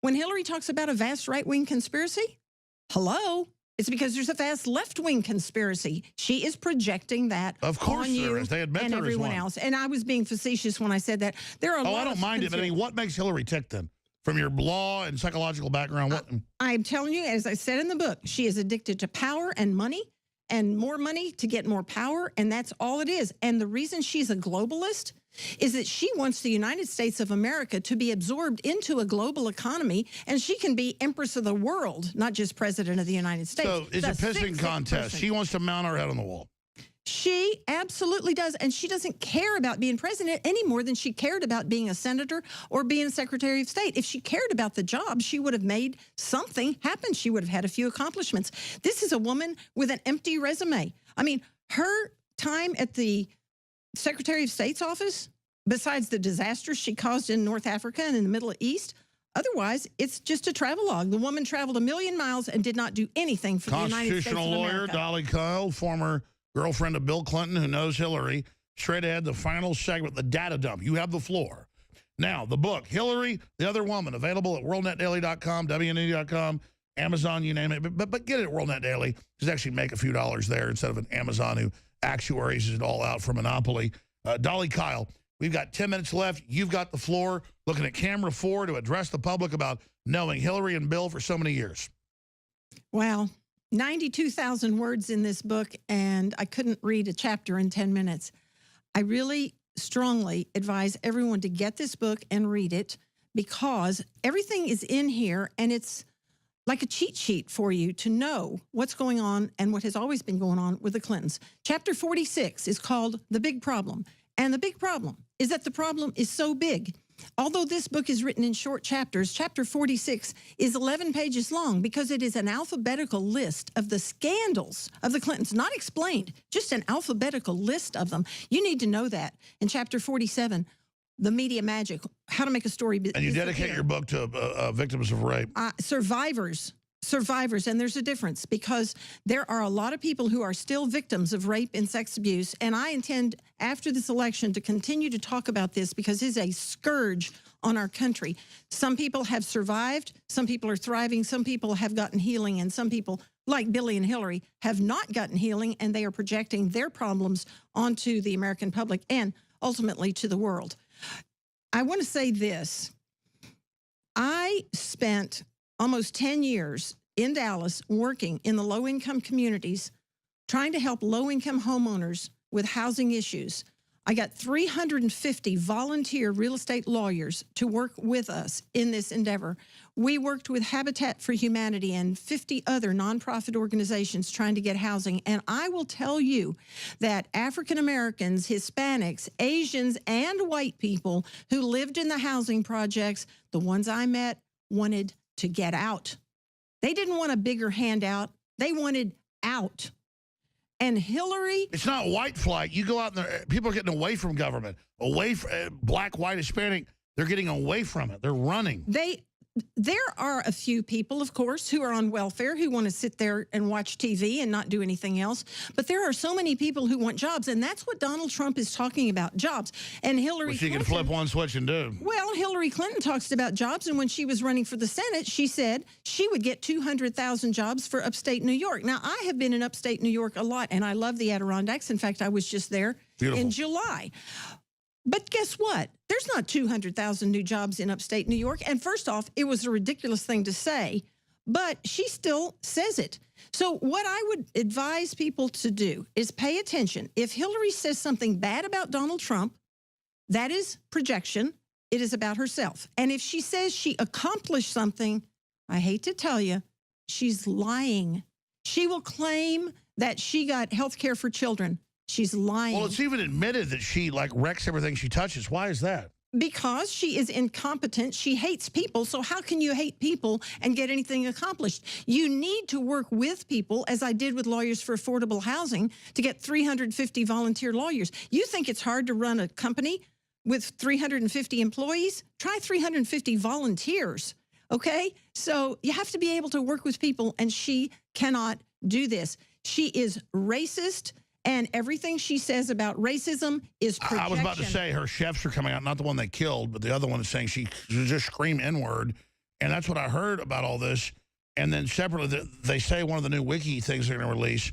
when Hillary talks about a vast right-wing conspiracy, hello? It's because there's a vast left-wing conspiracy. She is projecting that of course on you they admit and everyone else. And I was being facetious when I said that. There are a lot I don't mind it, but I mean, what makes Hillary tick then? From your law and psychological background? What? I'm telling you, as I said in the book, she is addicted to power and money, and more money to get more power, and that's all it is. And the reason she's a globalist is that she wants the United States of America to be absorbed into a global economy, and she can be Empress of the world, not just President of the United States. So it's a pissing contest. She wants to mount her head on the wall. She absolutely does. And she doesn't care about being president any more than she cared about being a senator or being a secretary of state. If she cared about the job, she would have made something happen. She would have had a few accomplishments. This is a woman with an empty resume. I mean, her time at the Secretary of State's office, besides the disasters she caused in North Africa and in the Middle East, otherwise, it's just a travelogue. The woman traveled 1,000,000 miles and did not do anything for the United States of Constitutional lawyer America. Dolly Kyle, former girlfriend of Bill Clinton, who knows Hillary. Straight ahead, the final segment, the data dump. You have the floor. Now, the book, Hillary, the Other Woman, available at worldnetdaily.com, WNE.com, Amazon, you name it. But get it at World Net Daily. Just actually make a few dollars there instead of an Amazon who actuaries it all out for monopoly. Dolly Kyle, we've got 10 minutes left. You've got the floor. Looking at camera 4 to address the public about knowing Hillary and Bill for so many years. Wow. 92,000 words in this book, and I couldn't read a chapter in 10 minutes. I really strongly advise everyone to get this book and read it, because everything is in here, and it's like a cheat sheet for you to know what's going on and what has always been going on with the Clintons. Chapter 46 is called The Big Problem. And the big problem is that the problem is so big. Although this book is written in short chapters, chapter 46 is 11 pages long because it is an alphabetical list of the scandals of the Clintons, not explained, just an alphabetical list of them. You need to know that. In chapter 47, the media magic, how to make a story. And you dedicate your book to victims of rape. Survivors, and there's a difference, because there are a lot of people who are still victims of rape and sex abuse, and I intend, after this election, to continue to talk about this because it's a scourge on our country. Some people have survived, some people are thriving, some people have gotten healing, and some people, like Billy and Hillary, have not gotten healing, and they are projecting their problems onto the American public and ultimately to the world. I want to say this. I spent almost 10 years in Dallas working in the low-income communities, trying to help low-income homeowners with housing issues. I got 350 volunteer real estate lawyers to work with us in this endeavor. We worked with Habitat for Humanity and 50 other nonprofit organizations trying to get housing. And I will tell you that African Americans, Hispanics, Asians, and white people who lived in the housing projects, the ones I met, wanted to get out. They didn't want a bigger handout. They wanted out. And Hillary... It's not white flight. You go out and people are getting away from government, away from black, white, Hispanic. They're getting away from it. They're running. There are a few people, of course, who are on welfare, who want to sit there and watch TV and not do anything else. But there are so many people who want jobs, and that's what Donald Trump is talking about, jobs. And Hillary Which she Clinton... can flip one switch and do. Well, Hillary Clinton talks about jobs, and when she was running for the Senate, she said she would get 200,000 jobs for upstate New York. Now, I have been in upstate New York a lot, and I love the Adirondacks. In fact, I was just there in July. But guess what? There's not 200,000 new jobs in upstate New York. And first off, it was a ridiculous thing to say, but she still says it. So what I would advise people to do is pay attention. If Hillary says something bad about Donald Trump, that is projection. It is about herself. And if she says she accomplished something, I hate to tell you, she's lying. She will claim that she got health care for children. She's lying. Well, it's even admitted that she, like, wrecks everything she touches. Why is that? Because she is incompetent. She hates people. So how can you hate people and get anything accomplished? You need to work with people, as I did with Lawyers for Affordable Housing, to get 350 volunteer lawyers. You think it's hard to run a company with 350 employees? Try 350 volunteers, okay? So you have to be able to work with people, and she cannot do this. She is racist. And everything she says about racism is projection. I was about to say her chefs are coming out, not the one they killed, but the other one is saying she just screamed N-word. And that's what I heard about all this. And then separately, they say one of the new wiki things they're going to release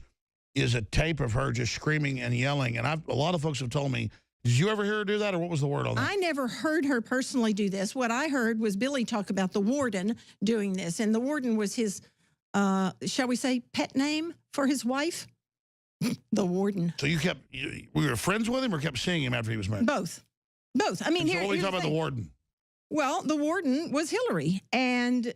is a tape of her just screaming and yelling. And a lot of folks have told me, did you ever hear her do that, or what was the word on that? I never heard her personally do this. What I heard was Billy talk about the warden doing this. And the warden was his, shall we say, pet name for his wife? The warden. So we were friends with him or kept seeing him after he was married? Both. I mean, so what are you talking about the warden? Well, the warden was Hillary. And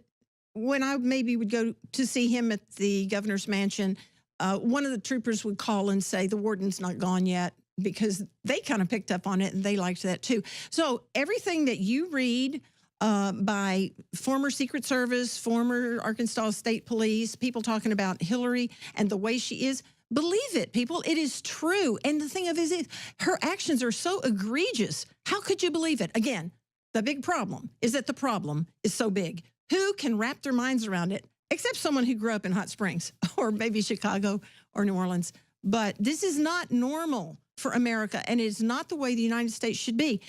when I maybe would go to see him at the governor's mansion, one of the troopers would call and say, the warden's not gone yet, because they kind of picked up on it and they liked that too. So everything that you read by former Secret Service, former Arkansas State Police, people talking about Hillary and the way she is, believe it, people. It is true. And the thing of it is, her actions are so egregious. How could you believe it? Again, the big problem is that the problem is so big. Who can wrap their minds around it? Except someone who grew up in Hot Springs or maybe Chicago or New Orleans. But this is not normal for America, and it is not the way the United States should be.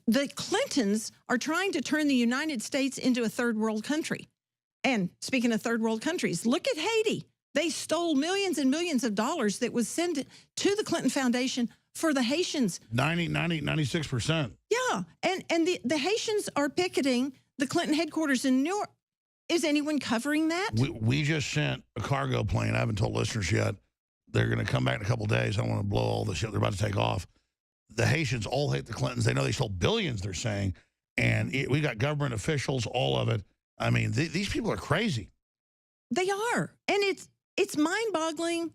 The Clintons are trying to turn the United States into a third world country. And speaking of third world countries, look at Haiti. They stole millions and millions of dollars that was sent to the Clinton Foundation for the Haitians. 96%. Yeah, and the Haitians are picketing the Clinton headquarters in New York. Is anyone covering that? We just sent a cargo plane. I haven't told listeners yet. They're going to come back in a couple of days. I don't want to blow all the shit. They're about to take off. The Haitians all hate the Clintons. They know they stole billions, they're saying. And we got government officials, all of it. I mean, these people are crazy. They are. And it's mind-boggling.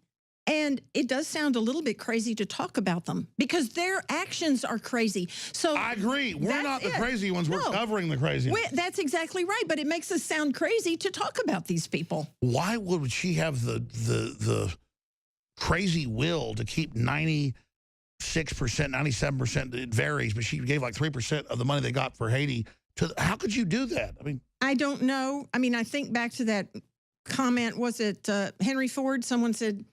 And it does sound a little bit crazy to talk about them because their actions are crazy. So I agree. We're not the crazy ones. We're covering the crazy ones. That's exactly right. But it makes us sound crazy to talk about these people. Why would she have the crazy will to keep 96%, 97%? It varies, but she gave like 3% of the money they got for Haiti. How could you do that? I mean, I don't know. I mean, I think back to that comment. Was it Henry Ford? Someone said,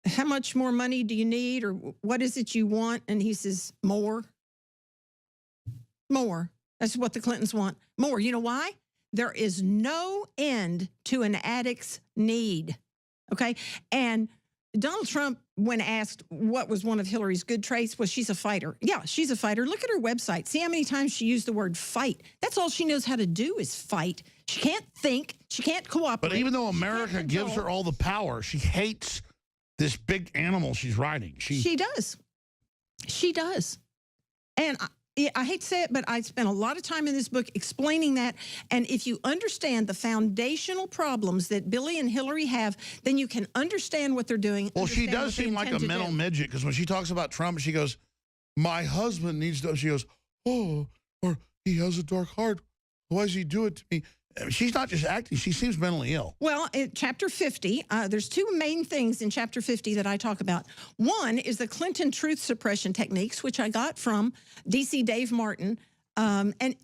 how much more money do you need, or what is it you want? And he says, more. More. That's what the Clintons want. More. You know why? There is no end to an addict's need. Okay? And Donald Trump, when asked what was one of Hillary's good traits, was she's a fighter. Yeah, she's a fighter. Look at her website. See how many times she used the word fight. That's all she knows how to do is fight. She can't think. She can't cooperate. But even though America gives her all the power, she hates this big animal she's riding. She does. She does. And I hate to say it, but I spent a lot of time in this book explaining that. And if you understand the foundational problems that Billy and Hillary have, then you can understand what they're doing. Well, she does seem like a mental midget, because when she talks about Trump, she goes, my husband needs to, she goes, oh, or he has a dark heart. Why does he do it to me? She's not just acting. She seems mentally ill. Well, in Chapter 50, there's two main things in Chapter 50 that I talk about. One is the Clinton truth suppression techniques, which I got from DC Dave Martin. And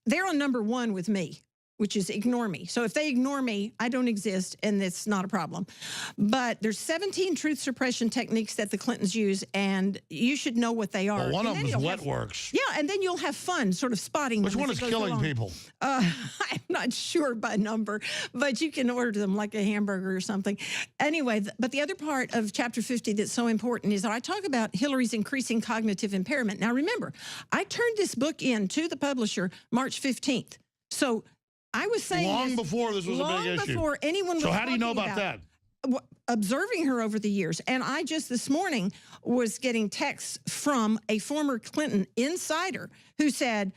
they're on number 1 with me, which is ignore me. So if they ignore me, I don't exist, and it's not a problem. But there's 17 truth suppression techniques that the Clintons use, and you should know what they are. Well, one of them is wet works. Yeah, and then you'll have fun sort of spotting Which them. one is killing people? I'm not sure by number, but you can order them like a hamburger or something. Anyway, but the other part of Chapter 50 that's so important is that I talk about Hillary's increasing cognitive impairment. Now, remember, I turned this book in to the publisher March 15th. So I was saying long before this was a big issue. Long before anyone was So how do you know talking about that? Observing her over the years. And I just this morning was getting texts from a former Clinton insider who said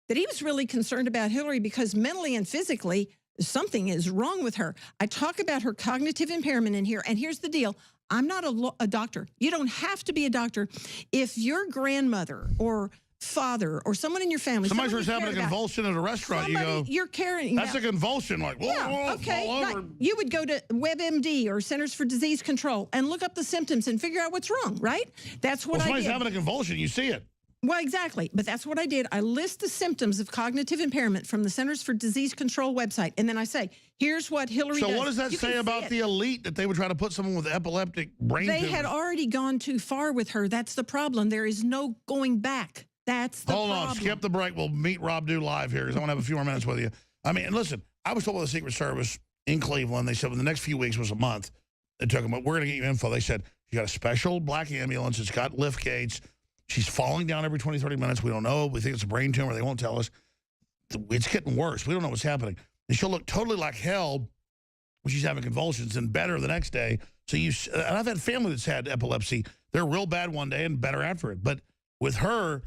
that he was really concerned about Hillary because mentally and physically something is wrong with her. I talk about her cognitive impairment in here, and here's the deal. I'm not a doctor. You don't have to be a doctor. If your grandmother or father or someone in your family, somebody's just having a convulsion at a restaurant, you're caring. That's a convulsion, like, whoa, yeah, whoa, okay. all over. You would go to WebMD or Centers for Disease Control and look up the symptoms and figure out what's wrong, right? That's what I did. Somebody's having a convulsion, you see it. Well, exactly. But that's what I did. I list the symptoms of cognitive impairment from the Centers for Disease Control website. And then I say, here's what Hillary does. So what does that say about the elite, that they would try to put someone with epileptic brain tumors? They had already gone too far with her. That's the problem. There is no going back. That's the problem. Hold on, skip the break. We'll meet Rob Dew live here because I want to have a few more minutes with you. I mean, listen, I was told by the Secret Service in Cleveland, they said well, the next few weeks was a month. They took them, we're going to get you info. They said, you got a special black ambulance. It's got lift gates. She's falling down every 20, 30 minutes. We don't know. We think it's a brain tumor. They won't tell us. It's getting worse. We don't know what's happening. And she'll look totally like hell when she's having convulsions and better the next day. So and I've had family that's had epilepsy. They're real bad one day and better after it. But with her,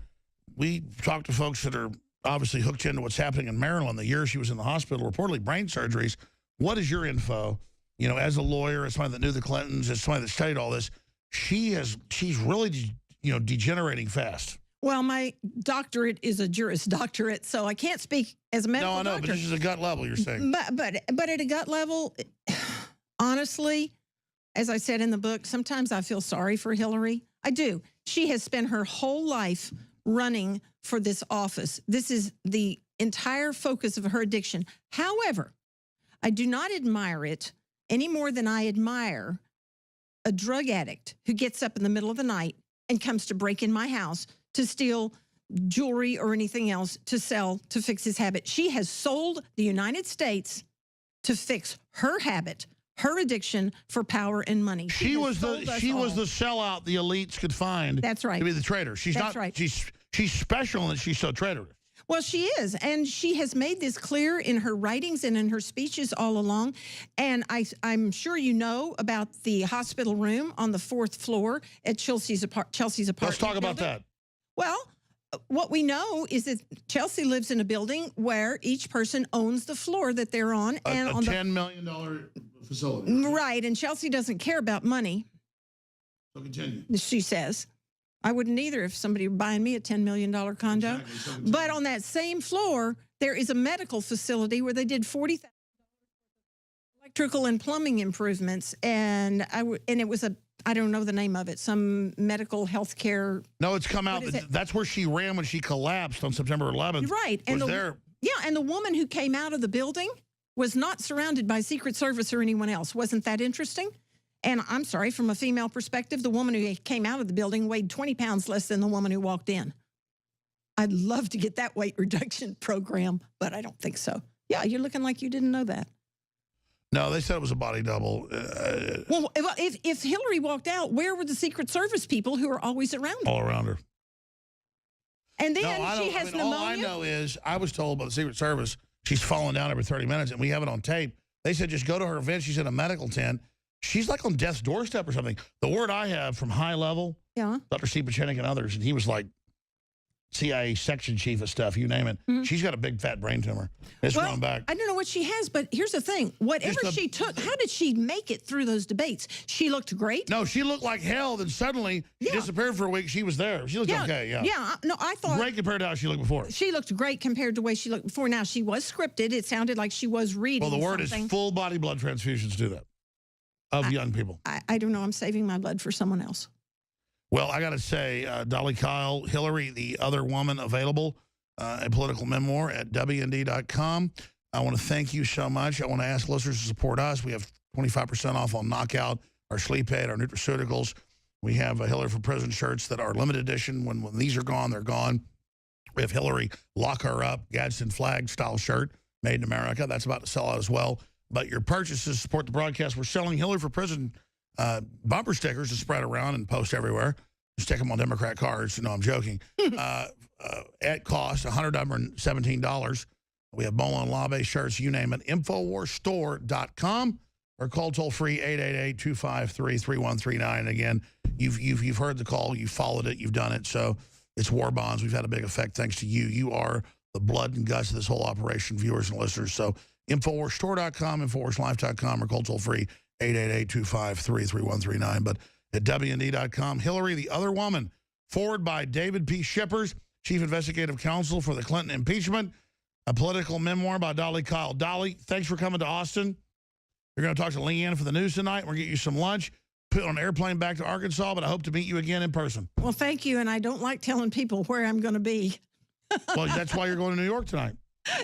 we talked to folks that are obviously hooked into what's happening in Maryland. The year she was in the hospital, reportedly brain surgeries. What is your info? you know, as a lawyer, as somebody that knew the Clintons, as somebody that studied all this, she's really, you know, degenerating fast. Well, my doctorate is a Juris Doctorate, so I can't speak as a medical doctor. No, I know, but this is a gut level, you're saying. But at a gut level, honestly, as I said in the book, sometimes I feel sorry for Hillary. I do. She has spent her whole life running for this office. This is the entire focus of her addiction. However, I do not admire it any more than I admire a drug addict who gets up in the middle of the night and comes to break in my house to steal jewelry or anything else to sell to fix his habit. She has sold the United States to fix her habit, her addiction for power and money. She was the sellout the elites could find. That's right. To be the traitor. She's That's not right. She's special in that she's so traitorous. Well, she is, and she has made this clear in her writings and in her speeches all along. And I'm sure you know about the hospital room on the 4th floor at Chelsea's apartment. Let's talk about that. Well, what we know is that Chelsea lives in a building where each person owns the floor that they're on. A $10 million facility. Right, and Chelsea doesn't care about money. So continue. She says. I wouldn't either if somebody were buying me a $10 million condo. Exactly. But on that same floor, there is a medical facility where they did $40,000 electrical and plumbing improvements. And it was I don't know the name of it, some medical health care. No, it's come out. That's where she ran when she collapsed on September 11th. Right. And and the woman who came out of the building was not surrounded by Secret Service or anyone else. Wasn't that interesting? And I'm sorry, from a female perspective, the woman who came out of the building weighed 20 pounds less than the woman who walked in. I'd love to get that weight reduction program, but I don't think so. Yeah, you're looking like you didn't know that. No, they said it was a body double. Well, if Hillary walked out, where were the Secret Service people who are always around her? All around her. And then she has pneumonia? All I know is I was told by the Secret Service she's falling down every 30 minutes, and we have it on tape. They said just go to her event. She's in a medical tent. She's like on death's doorstep or something. The word I have from high level, Dr. Steve Pachenik and others, and he was like CIA section chief of stuff, you name it. She's got a big fat brain tumor. It's growing back. I don't know what she has, but here's the thing. Whatever she took, how did she make it through those debates? She looked great. No, she looked like hell. Then suddenly she disappeared for a week. She was there. She looked okay, Yeah, no, I thought. Great compared to how she looked before. She looked great compared to the way she looked before. Now, she was scripted. It sounded like she was reading Well, the word is full body blood transfusions do that of young people. I don't know. I'm saving my blood for someone else. Well, I got to say, Dolly Kyle, Hillary, the other woman available, a political memoir at WND.com. I want to thank you so much. I want to ask listeners to support us. We have 25% off on Knockout, our sleep aid, our nutraceuticals. We have Hillary for Prison shirts that are limited edition. When these are gone, they're gone. We have Hillary Lock Her Up, Gadsden flag style shirt, made in America. That's about to sell out as well. But your purchases support the broadcast. We're selling Hillary for Prison bumper stickers to spread around and post everywhere. Stick them on Democrat cards. No, I'm joking. At cost, $117. We have bolo and law-based shirts, you name it. InfoWarsStore.com or call toll-free 888-253-3139. Again, you've heard the call. You've followed it. You've done it. So it's war bonds. We've had a big effect thanks to you. You are the blood and guts of this whole operation, viewers and listeners. So InfoWarsStore.com, InfoWarsLife.com, or call toll-free 888-253-3139. But at WND.com, Hillary, the Other Woman, forward by David P. Shippers, Chief Investigative Counsel for the Clinton impeachment, a political memoir by Dolly Kyle. Dolly, thanks for coming to Austin. You're going to talk to Leanne for the news tonight. We're going to get you some lunch, put on an airplane back to Arkansas, but I hope to meet you again in person. Well, thank you, and I don't like telling people where I'm going to be. Well, that's why you're going to New York tonight.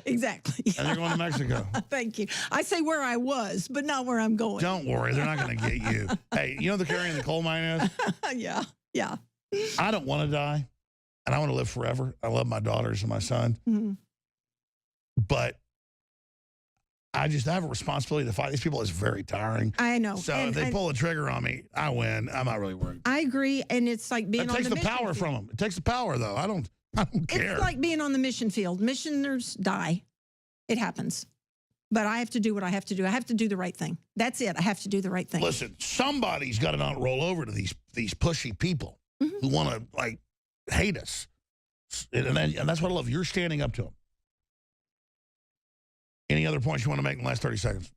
Exactly. And you're going to Mexico. Thank you. I say where I was, but not where I'm going. Don't worry. They're not going to get you. Hey, you know the carrying the coal mine is? Yeah. I don't want to die, and I want to live forever. I love my daughters and my son. But I have a responsibility to fight these people. It's very tiring. I know. So if they pull the trigger on me, I win. I'm not really worried. I agree, and it's like being on the mission field. It takes the power from them. It takes the power, though. I don't care. It's like being on the mission field. Missioners die. It happens. But I have to do what I have to do. I have to do the right thing. That's it. I have to do the right thing. Listen, somebody's got to not roll over to these pushy people who want to, like, hate us. And that's what I love. You're standing up to them. Any other points you want to make in the last 30 seconds?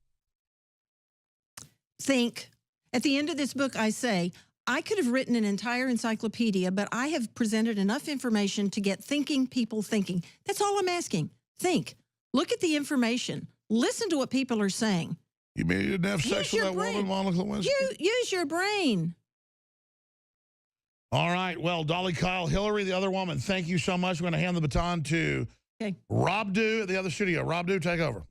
think. At the end of this book, I say, I could have written an entire encyclopedia, but I have presented enough information to get thinking people thinking. That's all I'm asking. Think. Look at the information. Listen to what people are saying. You mean you didn't have sex with that woman, Monica Lewinsky? Use your brain. All right. Well, Dolly, Kyle, Hillary, the other woman, thank you so much. We're going to hand the baton to Okay. Rob Dew at the other studio. Rob Dew, take over.